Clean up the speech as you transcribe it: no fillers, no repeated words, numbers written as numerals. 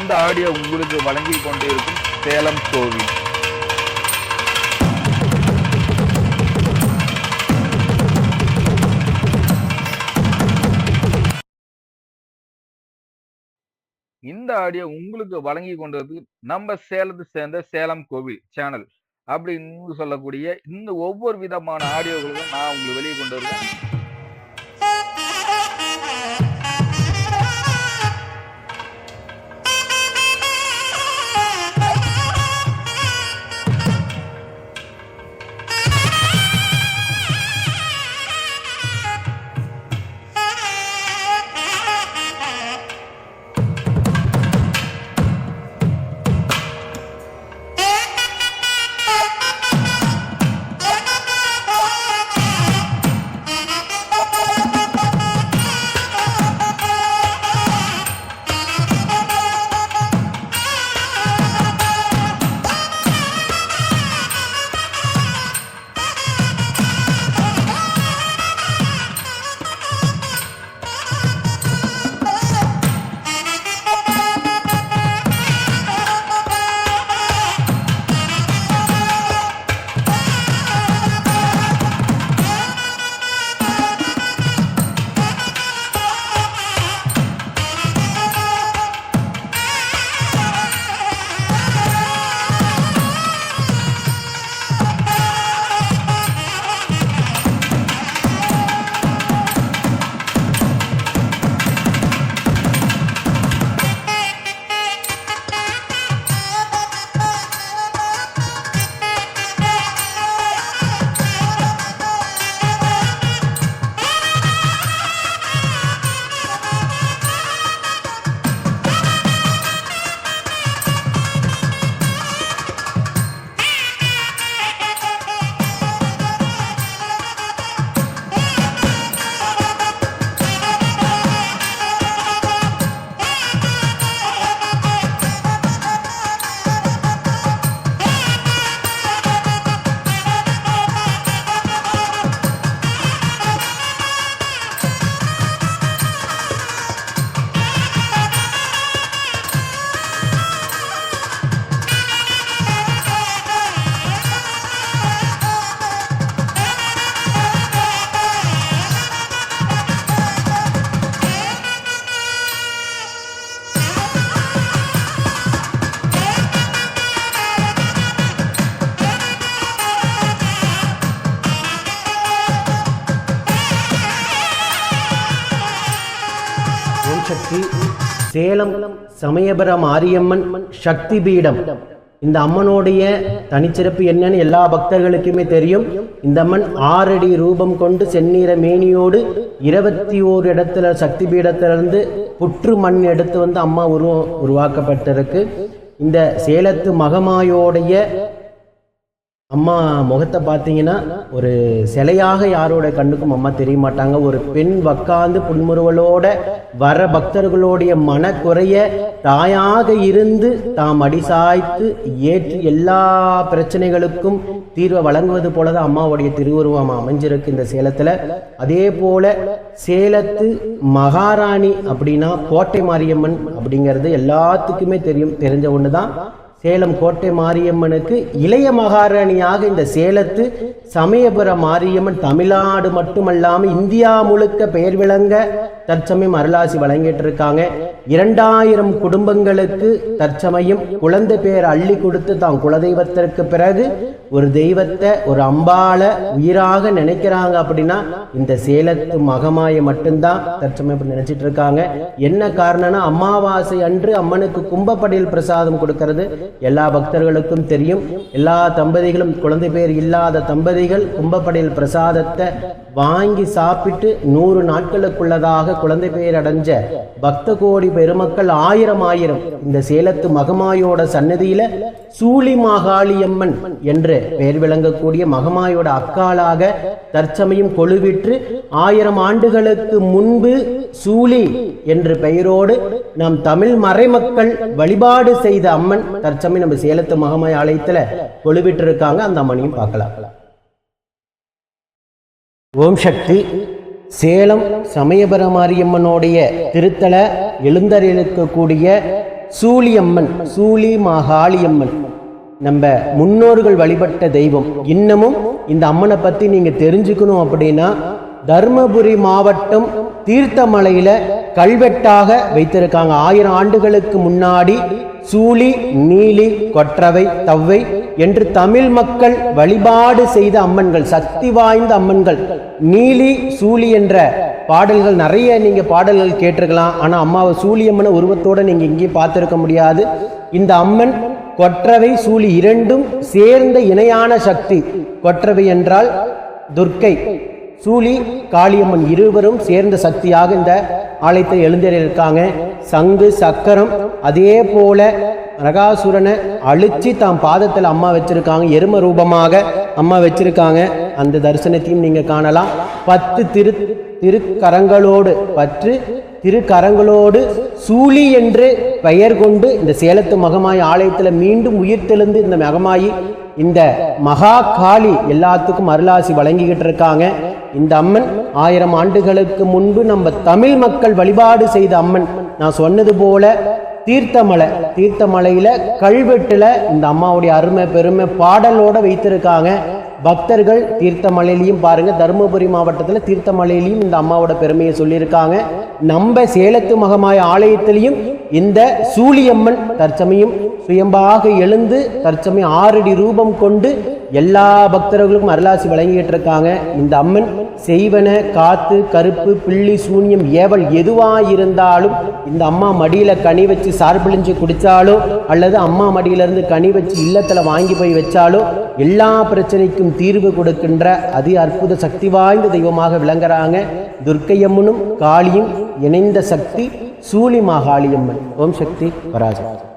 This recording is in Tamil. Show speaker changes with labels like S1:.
S1: இந்த ஆடியோ உங்களுக்கு வழங்கி கொண்டிருக்கும் சேலம் கோவில். இந்த ஆடியோ உங்களுக்கு வழங்கி கொண்டிருக்கு நம்ம சேலத்தை சேர்ந்த சேலம் கோவில் சேனல் அப்படின்னு சொல்லக்கூடிய இந்த ஒவ்வொரு விதமான ஆடியோகளுக்கும் நான் உங்களுக்கு வெளியே கொண்டு வருவேன்.
S2: சக்தி சேலம் சமயபுர மாரியம்மன் சக்தி பீடம். இந்த அம்மனுடைய தனிச்சிறப்பு என்னன்னு எல்லா பக்தர்களுக்குமே தெரியும். இந்த அம்மன் 6 அடி ரூபம் கொண்டு செந்நிற மேனியோடு 21 இடத்துல சக்தி பீடத்திலிருந்து புற்று மண் எடுத்து வந்து அம்மா உருவாக்கப்பட்டிருக்கு. இந்த சேலத்து மகமாயோடைய அம்மா முகத்தை பார்த்தீங்கன்னா ஒரு சிலையாக யாரோட கண்ணுக்கும் அம்மா தெரிய மாட்டாங்க. ஒரு பெண் உட்கார்ந்து புன்முறுவலோட வர பக்தர்களுடைய மனக்குறைய தாயாக இருந்து தாம் அடிசாய்த்து ஏற்று எல்லா பிரச்சனைகளுக்கும் தீர்வை வழங்குவது போலதான் அம்மாவுடைய திருவுருவம் அமைஞ்சிருக்கு இந்த சேலத்துல. அதே போல சேலத்து மகாராணி அப்படின்னா கோட்டை மாரியம்மன் அப்படிங்கிறது எல்லாத்துக்குமே தெரிஞ்ச ஒண்ணுதான். சேலம் கோட்டை மாரியம்மனுக்கு இளைய மகாராணியாக இந்த சேலத்து சமயபுர மாரியம்மன் தமிழ்நாடு மட்டுமல்லாமல் இந்தியா முழுக்க பெயர் விளங்க தற்சமயம் அருளாசி வழங்கிட்டு இருக்காங்க. 2000 குடும்பங்களுக்கு தற்சமயம் குழந்தை பேர் அள்ளி கொடுத்து தான் குலதெய்வத்திற்கு பிறகு ஒரு தெய்வத்தை ஒரு அம்பால உயிராக நினைக்கிறாங்க. அப்படின்னா இந்த சேலத்து மகமாயை மட்டும்தான் தற்சமயம் நினைச்சிட்டு இருக்காங்க. என்ன காரணம்னா அமாவாசை அன்று அம்மனுக்கு கும்பப்படியில் பிரசாதம் கொடுக்கிறது எல்லா பக்தர்களுக்கும் தெரியும். எல்லா தம்பதிகளும் குழந்தை பேர் இல்லாத தம்பதிகள் கும்பப்படியில் பிரசாதத்தை வாங்கி சாப்பிட்டு 100 நாட்களுக்குள்ளதாக குழந்தை பெயர் அடைஞ்ச பக்த கோடி பெருமக்கள் 1000 இந்த சேலத்து மகமாயோட சன்னதியில சூளி மாகாளியம்மன் என்று பெயர் விளங்கக்கூடிய மகமாயோட அக்காளாக தற்சமயம் கொழுவிற்று 1000 ஆண்டுகளுக்கு முன்பு சூளி என்ற பெயரோடு நம் தமிழ் மறைமக்கள் வழிபாடு செய்த அம்மன் தற்சமயம் நம்ம சேலத்து மகமாய் ஆலயத்துல கொழுவிட்டு இருக்காங்க. அந்த அம்மனையும் பார்க்கலாம். ஓம் சக்தி. சேலம் சமயபுர மாரியம்மனுடைய திருத்தல எழுந்தருளக்கூடிய சூழியம்மன், சூழி மாகாளியம்மன் நம்ம முன்னோர்கள் வழிபட்ட தெய்வம். இன்னமும் இந்த அம்மனை பற்றி நீங்கள் தெரிஞ்சுக்கணும் அப்படின்னா தர்மபுரி மாவட்டம் தீர்த்தமலையில் கல்வெட்டாக வைத்திருக்காங்க. 1000 ஆண்டுகளுக்கு முன்னாடி சூழி, நீலி, கொற்றவை, தவ்வை என்று தமிழ் மக்கள் வழிபாடு செய்த அம்மன்கள், சக்தி வாய்ந்த அம்மன்கள். நீலி, சூழி என்ற பாடல்கள் நிறைய நீங்கள் பாடல்கள் கேட்டிருக்கலாம். ஆனால் அம்மாவை சூழியம்மனை உருவத்தோடு நீங்கள் இங்கேயும் பார்த்துருக்க முடியாது. இந்த அம்மன் கொற்றவை, சூழி இரண்டும் சேர்ந்த இணையான சக்தி. கொற்றவை என்றால் துர்க்கை, சூழி காளியம்மன் இருவரும் சேர்ந்த சக்தியாக இந்த ஆலயத்தை எழுந்தேறியிருக்காங்க. சங்கு சக்கரம், அதே போல நரகாசுரனை அழிச்சு தாம் பாதத்தில் அம்மா வச்சிருக்காங்க, எரும ரூபமாக அம்மா வச்சிருக்காங்க. அந்த தரிசனத்தையும் நீங்க காணலாம். 10 திருக்கரங்களோடு சூழி என்று பெயர் கொண்டு இந்த சேலத்து மகமாயி ஆலயத்தில் மீண்டும் உயிர்த்தெழுந்து இந்த மகமாயி இந்த மகா காளி எல்லாத்துக்கும் அருளாசி வழங்கிக்கிட்டு இருக்காங்க. இந்த அம்மன் 1000 ஆண்டுகளுக்கு முன்பு நம்ம தமிழ் மக்கள் வழிபாடு செய்த அம்மன். நான் சொன்னது போல தீர்த்தமலையில கல்வெட்டுல இந்த அம்மாவுடைய அருமை பெருமை பாடலோட வைத்திருக்காங்க. பக்தர்கள் தீர்த்தமலையிலையும் பாருங்க, தருமபுரி மாவட்டத்தில் தீர்த்தமலையிலையும் இந்த அம்மாவோட பெருமையை சொல்லியிருக்காங்க. நம்ம சேலத்து மகமாய ஆலயத்திலையும் இந்த சூழியம்மன் தற்சமயம் சுயம்பாக எழுந்து தற்சமயம் 6 அடி ரூபம் கொண்டு எல்லா பக்தர்களுக்கும் அருளாசி வழங்கிட்டு இருக்காங்க. இந்த அம்மன் செய்வன காத்து, கருப்பு, பிள்ளி, சூன்யம், ஏவல் எதுவாயிருந்தாலும் இந்த அம்மா மடியில கனி வச்சு சார்பிழிஞ்சு குடிச்சாலோ அல்லது அம்மா மடியிலிருந்து கனி வச்சு இல்லத்துல வாங்கி போய் வச்சாலோ எல்லா பிரச்சனைக்கும் தீர்வு கொடுக்கின்ற அதி அற்புத சக்தி வாய்ந்த தெய்வமாக விளங்குறாங்க. துர்க்கையம்மனும் காளியும் இணைந்த சக்தி சூழி மாகாளியம்மன். ஓம் சக்தி பராசக்தி.